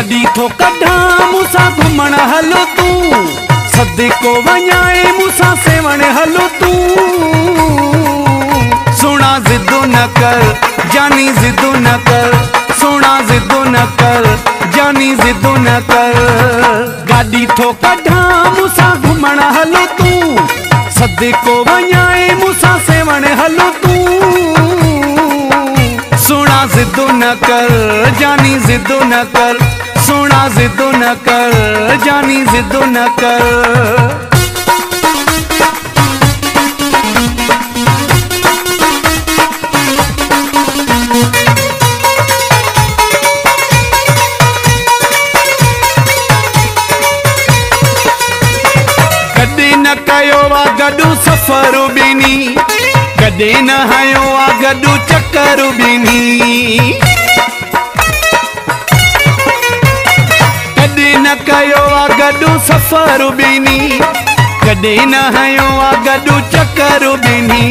गाड़ी थो कढा मूंसां घुमण हलो तूं सदिको वञाए मूंसां सेवण हलो तूं सोना ज़िद न कर जानी ज़िद न कर सोना ज़िद न कर जानी ज़िद न कर गाड़ी थो कढा मूंसां घुमण हलो तूं सदिको वञाए मूंसां सेवण हलो तूं सोना ज़िद न कर जानी ज़िद न कर सोना ज़िद न कर जानी ज़िद न कर कॾहिं न कयो आ गॾु सफ़र ॿिनी कॾहिं न हयो आ गॾु चकर ॿिनी कॾहिं न कयो आ गॾु सफ़र ॿिनी कॾहिं न हयो आ गॾु चकर ॿिनी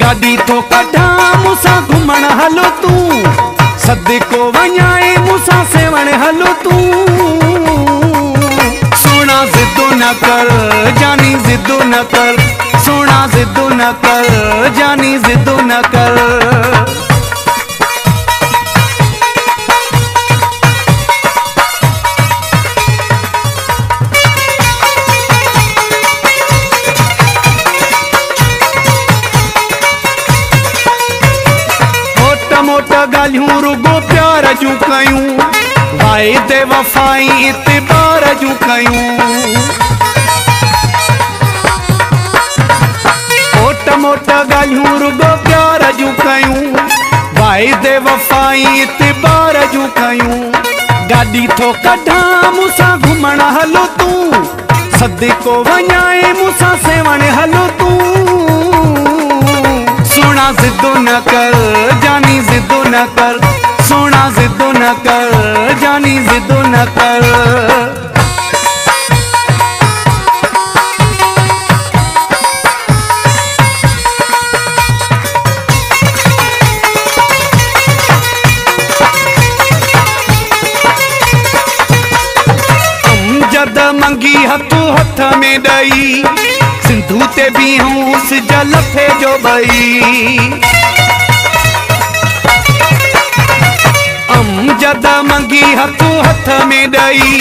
गाॾी थो कढा मूंसां घुमण हलो तूं सदिको वञाए मूंसां सेवण हलो तूं सोना ज़िद न कर जानी ज़िद न कर सोना ज़िद न कर जानी ज़िद न कर मोट ॻाल्हियूं रुगो प्यार जूं कयूं वाइदे वफ़ाई इतिबार जूं कयूं मोट ॻाल्हियूं रुगो प्यार जूं कयूं वाइदे वफ़ाई इतिबार जूं कयूं गाॾी थो कढा मूंसां घुमण हलो तूं सदिको वञाए मूंसां सेवण हलो तूं सोना ज़िद न कर जानी ज़िद न कर सोना ज़िद न कर जानी ज़िद न कर अमजद मंगी हथ हथ में ॾई सिंधू ते बीहूं सिज लथे जो बई अमजद मंगी हथ हथ में ॾई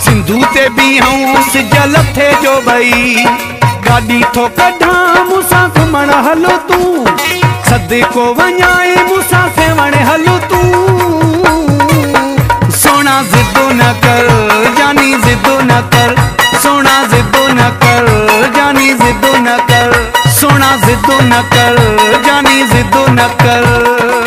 सिंधू ते बीहूं सिज लथे जो बई गाॾी थो कढा मूंसां घुमण हलो तूं सदिको वञाए मूंसां सेवण हलो तूं सोना ज़िद न कर जानी ज़िद न कर सोना ज़िद न कर जानी ज़िद न कर सोना ज़िद न कर जानी ज़िद न कर